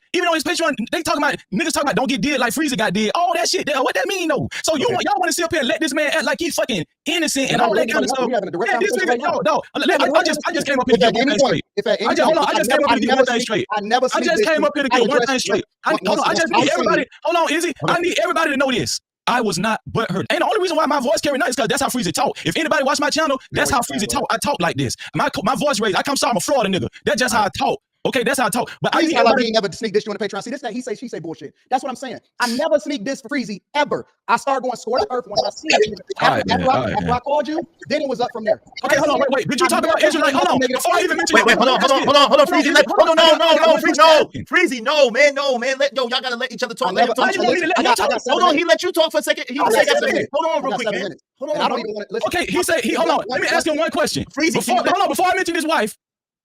[SPEAKER 5] they talking about niggas talking about don't get did like Freezy got did. All that shit. What that mean though? So y'all want to sit up here and let this man act like he's fucking innocent and all that kind of stuff. I just came up here to get one thing straight. I just came up here to get one thing straight. I just came up here to get one thing straight. I just need everybody. Hold on, Izzy. I need everybody to know this. I was not butthurt. And the only reason why my voice carried nice is because that's how Freezy talk. If anybody watch my channel, that's how Freezy talk. I talk like this. My voice raised. I'm a Florida nigga. That's just how I talk. Okay, that's how I talk. But I
[SPEAKER 4] never sneak this you on the Patreon. See, this that he say, she say bullshit. That's what I'm saying. I never sneak this for Freezy ever. I started going score the earth once I see it. After I called you, then it was up from there.
[SPEAKER 5] Okay, hold on, wait. Did you talk about Israelite? Hold on. Before I even mention
[SPEAKER 2] hold on, Freezy. Freezy, no, man. Y'all gotta let each other talk. Hold on, he let you talk for a second. Hold on, real quick, man. Hold on.
[SPEAKER 4] I don't even want to listen.
[SPEAKER 5] Okay, he said, hold on. Let me ask him one question.
[SPEAKER 2] Freezy,
[SPEAKER 5] before I mention his wife,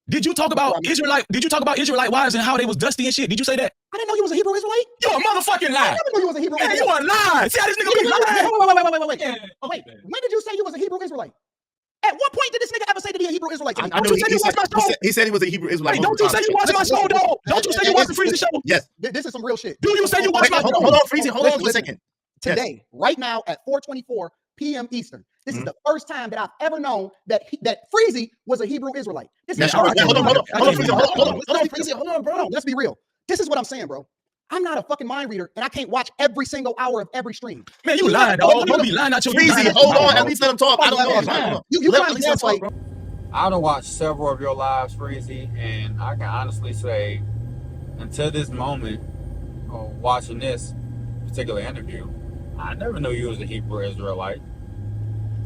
[SPEAKER 5] did you talk about Israelite wives and how they was dusty and shit? Did you say that?
[SPEAKER 4] I didn't know you was a Hebrew Israelite.
[SPEAKER 5] You a motherfucking lie.
[SPEAKER 4] I didn't know you was a Hebrew Israelite.
[SPEAKER 5] You want lying. See how this nigga be lying?
[SPEAKER 4] Wait. When did you say you was a Hebrew Israelite? At what point did this nigga ever say that he a Hebrew Israelite?
[SPEAKER 2] He said he was a Hebrew Israelite.
[SPEAKER 5] Don't you say you watching my show, though? Don't you say you watching Freezy show?
[SPEAKER 2] Yes.
[SPEAKER 4] This is some real shit.
[SPEAKER 5] Do you say you watch my show?
[SPEAKER 2] Hold on, Freezy. Hold on for a second.
[SPEAKER 4] Today, right now at 4:24 p.m. Eastern. This is the first time that I've ever known that Freezy was a Hebrew Israelite.
[SPEAKER 2] Hold on, Freezy. Hold on, bro.
[SPEAKER 4] Let's be real. This is what I'm saying, bro. I'm not a fucking mind reader, and I can't watch every single hour of every stream.
[SPEAKER 5] Man, you lying, dog. You be lying out your
[SPEAKER 2] Freezy, hold on. At least let him talk. I don't know.
[SPEAKER 4] You trying to gaslight, bro.
[SPEAKER 1] I done watched several of your lives, Freezy, and I can honestly say, until this moment, watching this particular interview, I never knew you was a Hebrew Israelite.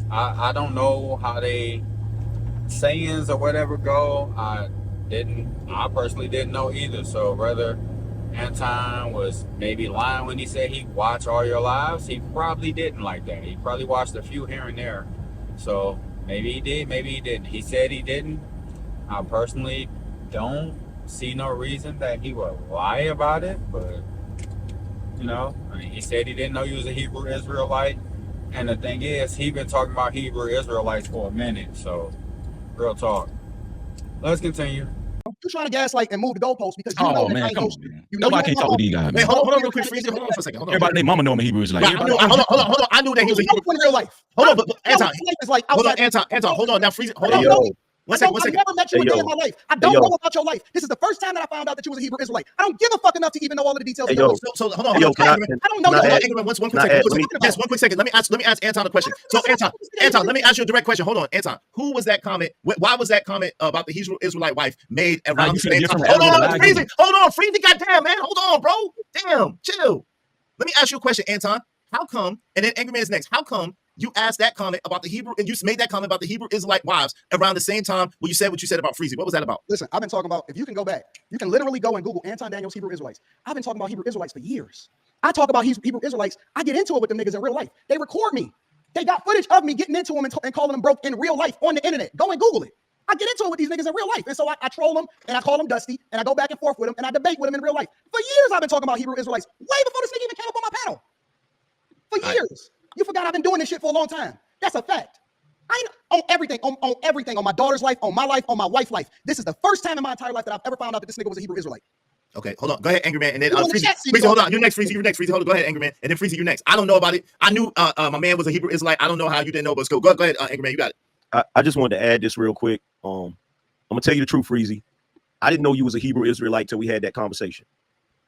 [SPEAKER 1] I don't know how they sayings or whatever go, I personally didn't know either. So whether Anton was maybe lying when he said he watched all your lives, he probably didn't like that. He probably watched a few here and there. So maybe he did, maybe he didn't. He said he didn't. I personally don't see no reason that he would lie about it, but you know, I mean, he said he didn't know he was a Hebrew Israelite. And the thing is, he been talking about Hebrew Israelites for a minute. So, real talk. Let's continue.
[SPEAKER 4] You trying to gaslight and move the goalposts because you know
[SPEAKER 5] Oh
[SPEAKER 4] that I
[SPEAKER 5] man,
[SPEAKER 4] ain't
[SPEAKER 5] come
[SPEAKER 4] host
[SPEAKER 5] on,
[SPEAKER 4] you.
[SPEAKER 5] man.
[SPEAKER 4] You know
[SPEAKER 5] Nobody
[SPEAKER 4] you
[SPEAKER 5] can't talk with these guys,
[SPEAKER 2] Wait,
[SPEAKER 5] man.
[SPEAKER 2] hold on real quick, Freezy. Hold on for a second. Hold on.
[SPEAKER 5] Everybody, their mama know I'm a Hebrew Israelite.
[SPEAKER 2] Right, I knew, hold on. I knew that he was a Hebrew.
[SPEAKER 4] in real life.
[SPEAKER 2] Hold on, but Anton.
[SPEAKER 4] Life is like
[SPEAKER 2] Hold on,
[SPEAKER 4] outside.
[SPEAKER 2] Anton. Hold on. Now, Freezy. Hold
[SPEAKER 4] Hey,
[SPEAKER 2] on.
[SPEAKER 4] yo.
[SPEAKER 2] One second.
[SPEAKER 4] I've never met you a day
[SPEAKER 3] yo.
[SPEAKER 4] in my life. I don't
[SPEAKER 3] yo.
[SPEAKER 4] know about your life. This is the first time that I found out that you was a Hebrew Israelite. I don't give a fuck enough to even know all of the details
[SPEAKER 3] Hey,
[SPEAKER 4] of your
[SPEAKER 3] yo.
[SPEAKER 4] life.
[SPEAKER 2] So hold on.
[SPEAKER 3] Hey, yo,
[SPEAKER 2] Hold on.
[SPEAKER 4] I don't know
[SPEAKER 3] can I
[SPEAKER 4] your
[SPEAKER 3] add-
[SPEAKER 4] life.
[SPEAKER 2] One quick
[SPEAKER 3] can I
[SPEAKER 2] second.
[SPEAKER 3] add-
[SPEAKER 2] Yes, one quick second. Let me ask Anton a question. So Anton, let me ask you a direct question. Hold on, Anton. Who was that comment? Why was that comment about the Hebrew Israelite wife made around the same time? Hold on, Freezy. Goddamn, man. Hold on, bro. Damn, chill. Let me ask you a question, Anton. How come? And then Angry Man's next. How come you asked that comment about the Hebrew, and you made that comment about the Hebrew Israelite wives around the same time when you said what you said about Freezy? What was that about?
[SPEAKER 4] Listen, I've been talking about, if you can go back, you can literally go and Google Anton Daniels Hebrew Israelites. I've been talking about Hebrew Israelites for years. I talk about Hebrew Israelites. I get into it with them niggas in real life. They record me. They got footage of me getting into them and calling them broke in real life on the internet. Go and Google it. I get into it with these niggas in real life. And so I troll them and I call them Dusty and I go back and forth with them and I debate with them in real life. For years, I've been talking about Hebrew Israelites, way before this nigga even came up on my panel. For years. You forgot I've been doing this shit for a long time. That's a fact. I ain't on everything, on everything, on my daughter's life, on my life, on my wife's life. This is the first time in my entire life that I've ever found out that this nigga was a Hebrew Israelite.
[SPEAKER 2] Okay, hold on. Go ahead, Angry Man, and then
[SPEAKER 4] You in the
[SPEAKER 2] Freezy.
[SPEAKER 4] chat, see,
[SPEAKER 2] Freezy,
[SPEAKER 4] bro.
[SPEAKER 2] hold on. You're next, Freezy. You're next, Freezy. Hold on. Go ahead, Angry Man, and then Freezy, you're next. I don't know about it. I knew my man was a Hebrew Israelite. I don't know how you didn't know, but let's go. Go ahead, Angry Man. You got it.
[SPEAKER 3] I just wanted to add this real quick. I'm gonna tell you the truth, Freezy. I didn't know you was a Hebrew Israelite till we had that conversation.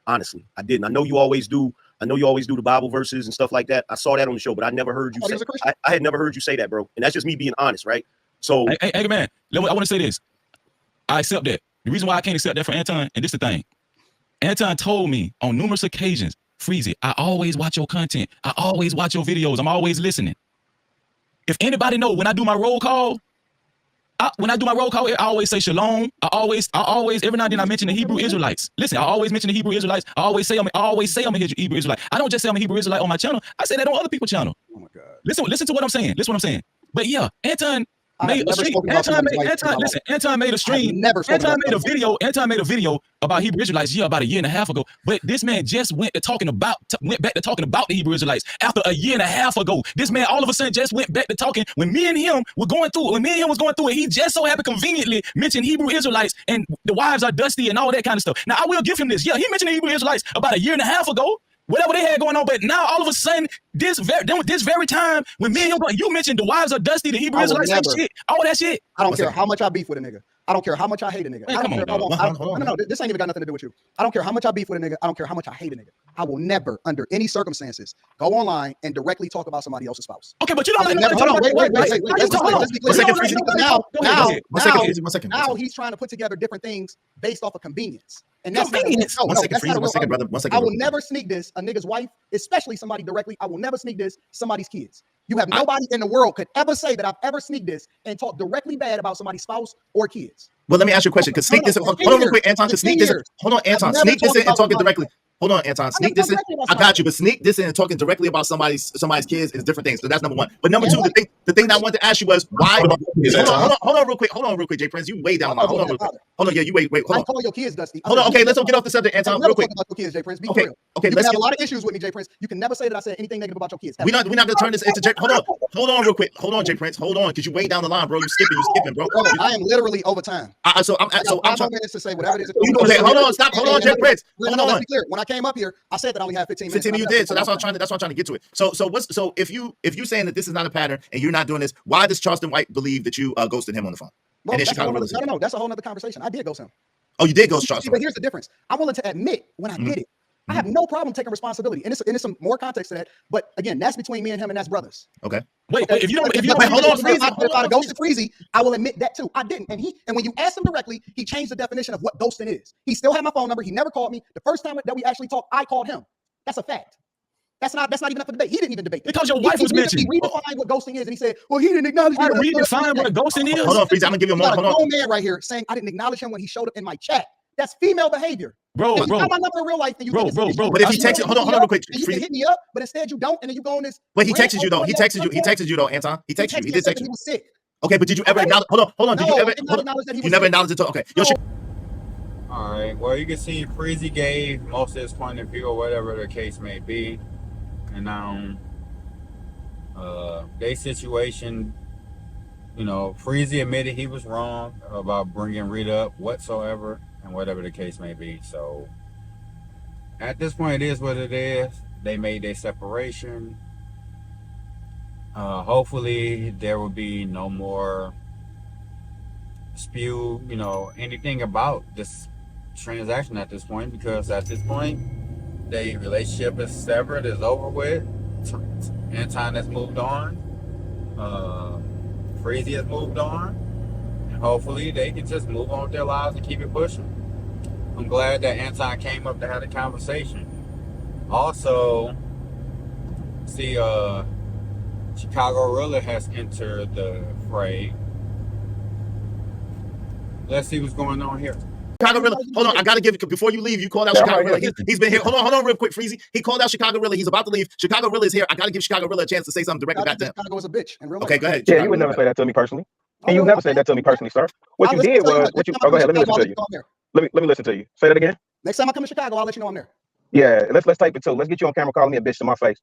[SPEAKER 3] Honestly, I didn't. I know you always do. I know you always do the Bible verses and stuff like that. I saw that on the show, but I never heard you say. I had never heard you say that, bro. And that's just me being honest, right? So,
[SPEAKER 5] Hey, man, I want to say this. I accept that. The reason why I can't accept that for Anton, and this is the thing. Anton told me on numerous occasions, Freezy, I always watch your content. I always watch your videos. I'm always listening. If anybody know, when I do my roll call, I always say shalom. I always, every now and then I mention the Hebrew Israelites. Listen, I always mention the Hebrew Israelites. I always say I'm a Hebrew Israelite. I don't just say I'm a Hebrew Israelite on my channel. I say that on other people's channel.
[SPEAKER 4] Oh my God.
[SPEAKER 5] Listen to what I'm saying. Listen to what I'm saying. But yeah, Anton
[SPEAKER 4] I have
[SPEAKER 5] made a
[SPEAKER 4] never
[SPEAKER 5] stream.
[SPEAKER 4] spoken about somebody's wife in my life.
[SPEAKER 5] Anton made a stream.
[SPEAKER 4] never spoken
[SPEAKER 5] Anton
[SPEAKER 4] about
[SPEAKER 5] made a video about Hebrew Israelites, about a year and a half ago. But this man just went back to talking about the Hebrew Israelites after a year and a half ago. This man all of a sudden just went back to talking when me and him was going through it. He just so happened conveniently mentioned Hebrew Israelites and the wives are dusty and all that kind of stuff. Now I will give him this. Yeah, he mentioned the Hebrew Israelites about a year and a half ago. Whatever they had going on, but now all of a sudden, this very time, when me and him, you mentioned the wives are dusty, the Hebrew Israelites, that shit, all that shit.
[SPEAKER 4] I don't care how much I beef with a nigga. I don't care how much I hate a nigga.
[SPEAKER 5] Man,
[SPEAKER 4] I don't
[SPEAKER 5] come
[SPEAKER 4] care
[SPEAKER 5] on,
[SPEAKER 4] if I want, no, this ain't even got nothing to do with you. I don't care how much I beef with a nigga. I don't care how much I hate a nigga. I will never, under any circumstances, go online and directly talk about somebody else's spouse.
[SPEAKER 5] Okay, but you don't
[SPEAKER 4] Hold on, wait. Let's be clear. Now he's trying to put together different things based off of convenience. And that's
[SPEAKER 5] convenience.
[SPEAKER 2] One second, brother. One second.
[SPEAKER 4] I will never sneak this a nigga's wife, especially somebody directly. I will never sneak this somebody's kids. You have nobody in the world could ever say that I've ever sneaked this and talk directly bad about somebody's spouse or kids.
[SPEAKER 2] Well, let me ask you a question. Because sneak this. Hold on, real quick, Anton. Sneak this. Hold on, Anton. Sneak this in and talking directly. Hold on, Anton. Sneak this in. I got you, but sneak this in and talking directly about somebody's kids is different things. So that's number one. But number two, the thing that I wanted to ask you was why. Hold on, real quick, Jay Prince. You way down the line. Hold on, yeah, you wait. Hold on.
[SPEAKER 4] I call your kids Dusty.
[SPEAKER 2] Hold on. Okay, let's get off the subject, Anton. Real quick.
[SPEAKER 4] About your kids, Jay Prince. Be
[SPEAKER 2] Okay.
[SPEAKER 4] real.
[SPEAKER 2] Okay.
[SPEAKER 4] You have a lot of issues with me, Jay Prince. You can never say that I said anything negative about your kids.
[SPEAKER 2] We're not gonna turn this into Jay. Hold on, real quick. Hold on, Jay Prince. Hold on, because you way down the line, bro. You skipping, bro.
[SPEAKER 4] I am literally over time.
[SPEAKER 2] So I'm
[SPEAKER 4] 5 minutes to say whatever it is.
[SPEAKER 2] Okay, hold on, stop. Hold on, Jay Prince. Hold on.
[SPEAKER 4] Let's be clear. When I came up here, I said that I only had 15 minutes.
[SPEAKER 2] 15 you did, so that's what I'm trying to get to it. So if you saying that this is not a pattern and you're not doing this, why does Charleston White believe that you ghosted him on the phone?
[SPEAKER 4] Well,
[SPEAKER 2] and then ChicagoRilla.
[SPEAKER 4] No, that's a whole other conversation. I did ghost him.
[SPEAKER 2] Oh, you did ghost Charleston.
[SPEAKER 4] But here's the difference. I'm willing to admit when I did it. I have no problem taking responsibility, and it's some more context to that. But again, that's between me and him, and that's brothers.
[SPEAKER 2] Okay.
[SPEAKER 5] Wait, if you don't,
[SPEAKER 4] hold on, if I ghosted Freezy, I will admit that too. I didn't, and when you asked him directly, he changed the definition of what ghosting is. He still had my phone number. He never called me. The first time that we actually talked, I called him. That's a fact. That's not even up for debate. He didn't even debate that.
[SPEAKER 5] Because your wife was mentioned.
[SPEAKER 4] He redefined what ghosting is, and he said, "Well, he didn't acknowledge me."
[SPEAKER 5] Redefine what a ghosting is.
[SPEAKER 2] Hold on, Freezy. I'm gonna give you a moment.
[SPEAKER 4] got a
[SPEAKER 2] Hold on.
[SPEAKER 4] grown man right here saying I didn't acknowledge him when he showed up in my chat. That's female behavior.
[SPEAKER 5] Bro,
[SPEAKER 4] If you
[SPEAKER 5] bro.
[SPEAKER 4] got my number in real life, then you
[SPEAKER 5] Bro,
[SPEAKER 4] think
[SPEAKER 5] bro,
[SPEAKER 4] it's
[SPEAKER 5] bro.
[SPEAKER 2] But if he texts you, hold on real quick.
[SPEAKER 4] you can
[SPEAKER 2] Freezy.
[SPEAKER 4] hit me up, but instead you don't, and then you go on this.
[SPEAKER 2] But he
[SPEAKER 4] rant
[SPEAKER 2] texted you though.
[SPEAKER 4] on
[SPEAKER 2] He
[SPEAKER 4] that
[SPEAKER 2] texted you. He
[SPEAKER 4] platform.
[SPEAKER 2] texted you though, Anton. He texted you. He did text
[SPEAKER 4] He
[SPEAKER 2] you.
[SPEAKER 4] was sick.
[SPEAKER 2] Okay, but did you ever acknowledge? Hold on. Did
[SPEAKER 4] No,
[SPEAKER 2] you ever?
[SPEAKER 4] I did not
[SPEAKER 2] Hold on.
[SPEAKER 4] acknowledge that he
[SPEAKER 2] You
[SPEAKER 4] was
[SPEAKER 2] never
[SPEAKER 4] sick.
[SPEAKER 2] acknowledged it. Okay. Yo,
[SPEAKER 1] All right. Well, you can see Freezy gave most of his point of view or whatever the case may be, and their situation. You know, Freezy admitted he was wrong about bringing Rita up whatsoever, and whatever the case may be. So, at this point, it is what it is. They made their separation. Hopefully, there will be no more spew, anything about this transaction at this point, because at this point, the relationship is severed, is over with. Anton has moved on. Freezy has moved on. And hopefully, they can just move on with their lives and keep it pushing. I'm glad that Anton came up to have a conversation. Also, see, ChicagoRilla has entered the fray. Let's see what's going on here.
[SPEAKER 2] ChicagoRilla. Hold on, I gotta give it before you leave. You called out ChicagoRilla. He's been here. Hold on, real quick, Freezy. He called out ChicagoRilla. He's about to leave. ChicagoRilla is here. I gotta give ChicagoRilla a chance to say something directly back to him.
[SPEAKER 4] Chicago is a bitch in real life.
[SPEAKER 2] Okay, go ahead.
[SPEAKER 3] Yeah, you would never say that to me personally. And you've never said that to me personally, sir. What you did was what you. Oh, go ahead. Let me listen to you. Let me listen to you. Say that again.
[SPEAKER 4] Next time I come to Chicago, I'll let you know I'm there.
[SPEAKER 3] Yeah, let's tape it too. Let's get you on camera calling me a bitch to my face.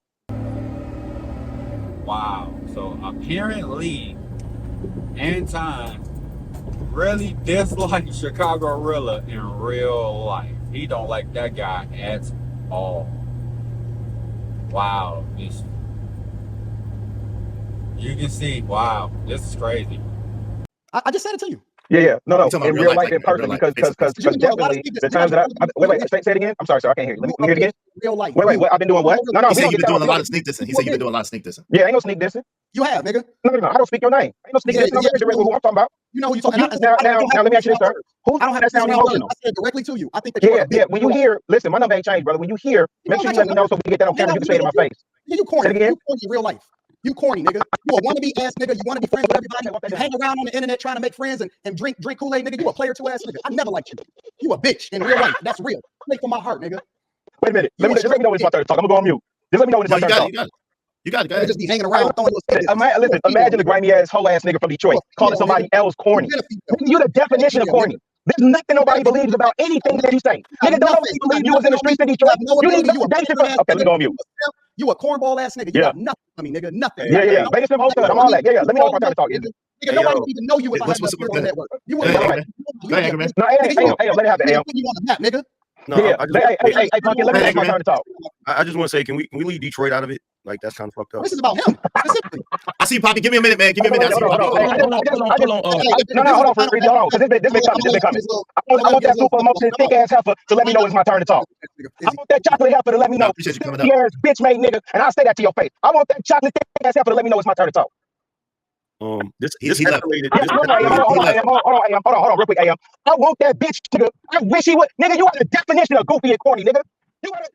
[SPEAKER 1] Wow. So apparently, Anton really dislikes ChicagoRilla in real life. He don't like that guy at all. Wow. You can see, wow, this is crazy.
[SPEAKER 4] I just said it to you.
[SPEAKER 3] Yeah. No.
[SPEAKER 2] You talking
[SPEAKER 3] In
[SPEAKER 2] about
[SPEAKER 3] real
[SPEAKER 2] real
[SPEAKER 3] life,
[SPEAKER 2] life,
[SPEAKER 3] in person,
[SPEAKER 2] like,
[SPEAKER 3] because definitely the times that wait, say it again. I'm sorry, I can't hear you. Let me hear it again.
[SPEAKER 4] Real life.
[SPEAKER 3] Wait, what? I've been doing what? No,
[SPEAKER 2] He
[SPEAKER 3] we
[SPEAKER 2] said
[SPEAKER 3] don't
[SPEAKER 2] you've
[SPEAKER 3] get
[SPEAKER 2] been doing a
[SPEAKER 3] that.
[SPEAKER 2] lot of sneak dissing. He said you've been doing a lot of sneak dissing.
[SPEAKER 3] Yeah, ain't no sneak dissing.
[SPEAKER 4] You have, nigga.
[SPEAKER 3] No. I don't speak your name. Ain't no sneak
[SPEAKER 4] Yeah,
[SPEAKER 3] dissing. I'm very direct with who I'm talking about.
[SPEAKER 4] You know who you
[SPEAKER 3] So
[SPEAKER 4] talking about.
[SPEAKER 3] now let me ask you this, sir. Who's
[SPEAKER 4] I don't have
[SPEAKER 3] that sound emotional?
[SPEAKER 4] I said directly to you. I think that you're a
[SPEAKER 3] Yeah.
[SPEAKER 4] bitch.
[SPEAKER 3] When you hear, listen, my number ain't changed, brother. When you hear, make sure you let me know so we can get that on camera. You can say it in my face.
[SPEAKER 4] Yeah, you corny.
[SPEAKER 3] Say it again.
[SPEAKER 4] You corny in real life. You corny, nigga. You a wannabe ass nigga. You want to be friends with everybody. You hang around on the internet trying to make friends and drink Kool-Aid, nigga. You a player 2 ass nigga. I never liked you. You a bitch in real life. That's real. Play from my heart, nigga.
[SPEAKER 3] Wait a minute. Let me know when it's my turn to talk. I'm gonna go on mute. Just let me know when it's
[SPEAKER 2] No,
[SPEAKER 3] my turn to talk.
[SPEAKER 2] You got it. Go
[SPEAKER 4] You
[SPEAKER 2] ahead.
[SPEAKER 4] just be hanging around throwing little
[SPEAKER 3] Listen, imagine the grimy ass hoe ass nigga from Detroit calling somebody else corny. You the definition of corny. There's nothing nobody believes about anything that you say. Nigga, don't nobody believe you was in the streets of Detroit. You need validation for. Okay, let me go on mute.
[SPEAKER 4] You a cornball ass nigga. You got nothing for me, nigga. Nothing.
[SPEAKER 3] Yeah. Vegas them whole stud. I'm all that. Yeah. Let me know when it's my turn to talk.
[SPEAKER 4] Nigga, nobody even know you was behind
[SPEAKER 2] What's
[SPEAKER 4] the network. You
[SPEAKER 2] Go
[SPEAKER 4] was
[SPEAKER 2] ahead, man.
[SPEAKER 3] No, hey, let it happen.
[SPEAKER 4] you on the map, nigga.
[SPEAKER 3] No, hey, Punky, let me know it's my turn to talk.
[SPEAKER 5] I just want to say, can we leave Detroit out of it? Like, that's kind of fucked up.
[SPEAKER 4] This is about him specifically.
[SPEAKER 2] I see Poppy. Give me a minute, man. Give me a minute.
[SPEAKER 3] Hold on.
[SPEAKER 5] Hold on.
[SPEAKER 3] Hold on, Freezy. Hold on, because this been coming. I want that super emotion, thick ass heifer to let me know it's my turn to talk. I want that chocolate heifer to let me know.
[SPEAKER 2] I appreciate you coming up.
[SPEAKER 3] Yes, bitch made nigga, and I'll say that to your face. I want that chocolate thick ass heifer to let me know it's my turn to talk.
[SPEAKER 5] This
[SPEAKER 2] He left.
[SPEAKER 3] Hold on, real quick, AM. I want that bitch, nigga. I wish he would. Nigga, you are the definition of goofy and corny, nigga.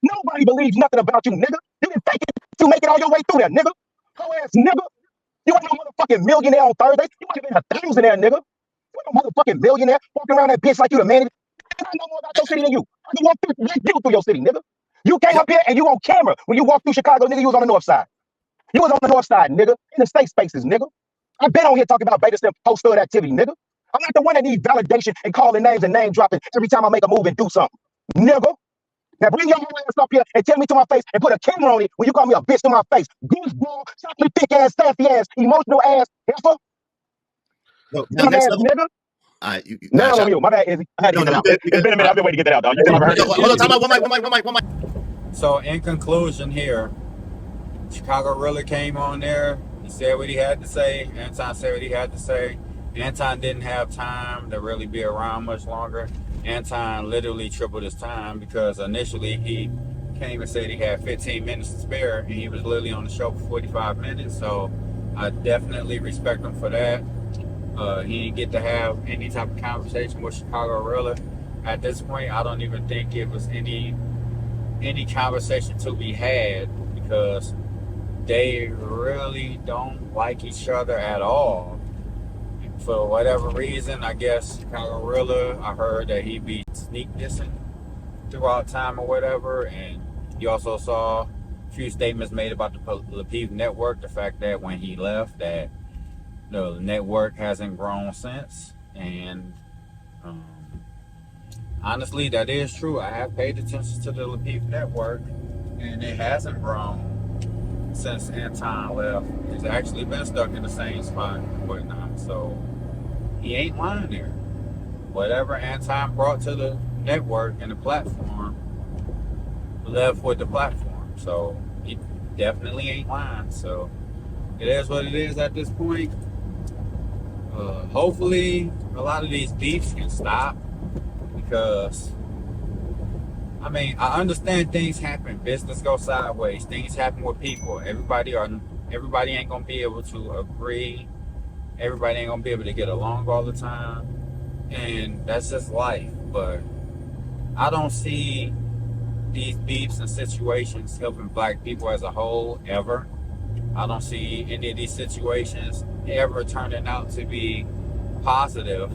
[SPEAKER 3] Nobody believes nothing about you, nigga. You can fake it to make it all your way through there, nigga. Hoe ass nigga. You ain't no motherfucking millionaire on Thursday. You ain't even a thousandaire, nigga. You ain't no motherfucking millionaire walking around that bitch like you the man. I know more about your city than you. I can walk through your city, nigga. You came up here and you on camera when you walked through Chicago, nigga. You was on the north side. You was on the north side, nigga. In the state spaces, nigga. I've been on here talking about beta step post-stud activity, nigga. I'm not the one that needs validation and calling names and name dropping every time I make a move and do something, nigga. Now bring your ass up here and tell me to my face and put a camera on it when you call me a bitch to my face. Gooseball, chocolate thick ass, sassy ass, emotional ass, heifer.
[SPEAKER 2] Now, next level.
[SPEAKER 3] Nigga. Now on you. My bad, Izzy. I had to get that out. It's been a minute. I've been waiting to get that out, dog. You never heard it.
[SPEAKER 2] Hold on, time out. One mic.
[SPEAKER 1] So in conclusion here, ChicagoRilla came on there. He said what he had to say. Anton said what he had to say. Anton didn't have time to really be around much longer. Anton literally tripled his time because initially he came and said he had 15 minutes to spare, and he was literally on the show for 45 minutes. So I definitely respect him for that. He didn't get to have any type of conversation with ChicagoRilla. At this point, I don't even think it was any conversation to be had, because they really don't like each other at all. For whatever reason, I guess ChicagoRilla, I heard that he be sneak dissing throughout time or whatever, and you also saw a few statements made about the Lapeef network, the fact that when he left that the network hasn't grown since, and honestly, that is true. I have paid attention to the Lapeef network, and it hasn't grown since Anton left. It's actually been stuck in the same spot and whatnot, so he ain't lying there. Whatever Anton brought to the network and the platform left with the platform, so he definitely ain't lying. So it is what it is at this point. Hopefully a lot of these beefs can stop, because I mean, I understand things happen, business goes sideways, things happen with people. Everybody ain't gonna be able to agree, everybody ain't gonna be able to get along all the time, and that's just life. But I don't see these beefs and situations helping black people as a whole ever. I don't see any of these situations ever turning out to be positive.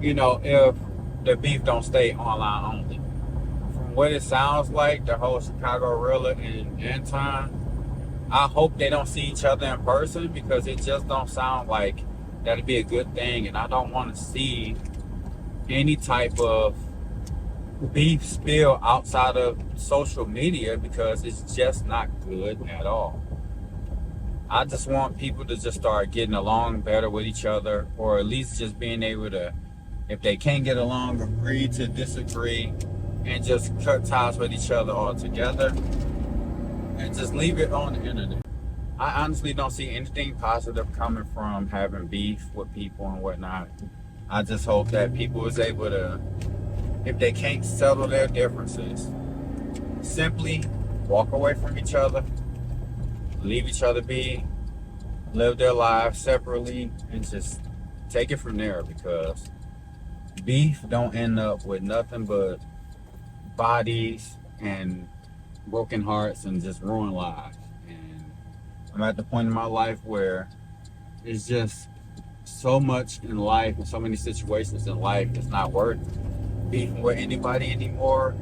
[SPEAKER 1] If the beef don't stay online only. From what it sounds like, the whole ChicagoRilla and Anton, I hope they don't see each other in person, because it just don't sound like that'd be a good thing, and I don't want to see any type of beef spill outside of social media, because it's just not good at all. I just want people to just start getting along better with each other, or at least just being able to, if they can't get along, agree to disagree, and just cut ties with each other altogether, and just leave it on the internet. I honestly don't see anything positive coming from having beef with people and whatnot. I just hope that people is able to, if they can't settle their differences, simply walk away from each other, leave each other be, live their lives separately, and just take it from there, because beef don't end up with nothing but bodies and broken hearts and just ruined lives. And I'm at the point in my life where it's just so much in life and so many situations in life, it's not worth beefing with anybody anymore.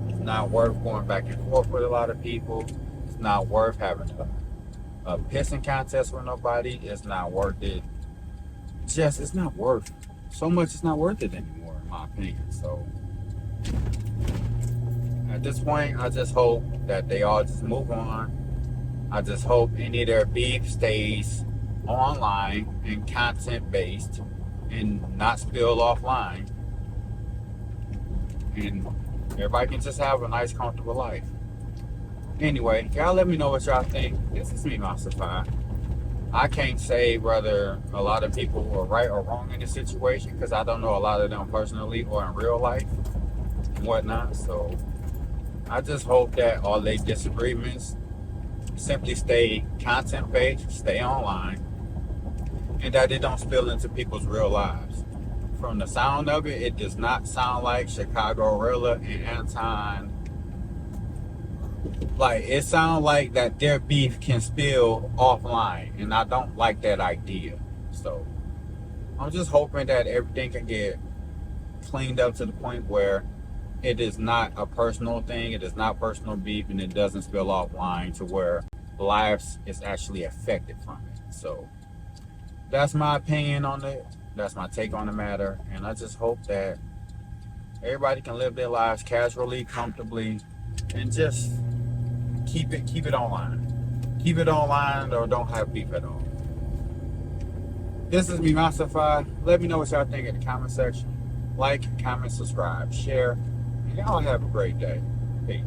[SPEAKER 1] It's not worth going back and forth with a lot of people. It's not worth having a pissing contest with nobody. It's not worth it. It's not worth so much. It's not worth it anymore, in my opinion. So at this point, I just hope that they all just move on. I just hope any of their beef stays online and content based and not spill offline, and everybody can just have a nice, comfortable life. Anyway, y'all let me know what y'all think. This is me, Masafai. I can't say whether a lot of people were right or wrong in this situation, because I don't know a lot of them personally or in real life and whatnot. So I just hope that all their disagreements simply stay content based, stay online, and that it don't spill into people's real lives. From the sound of it, it does not sound like ChicagoRilla and Anton. Like, it sounds like that their beef can spill offline, and I don't like that idea. So I'm just hoping that everything can get cleaned up to the point where it is not a personal thing, it is not personal beef, and it doesn't spill offline to where lives is actually affected from it. So that's my opinion on it. That's my take on the matter, and I just hope that everybody can live their lives casually, comfortably, and just keep it online. Keep it online, or don't have beef at all. This is me, Masafai. Let me know what y'all think in the comment section. Like, comment, subscribe, share, and y'all have a great day. Peace.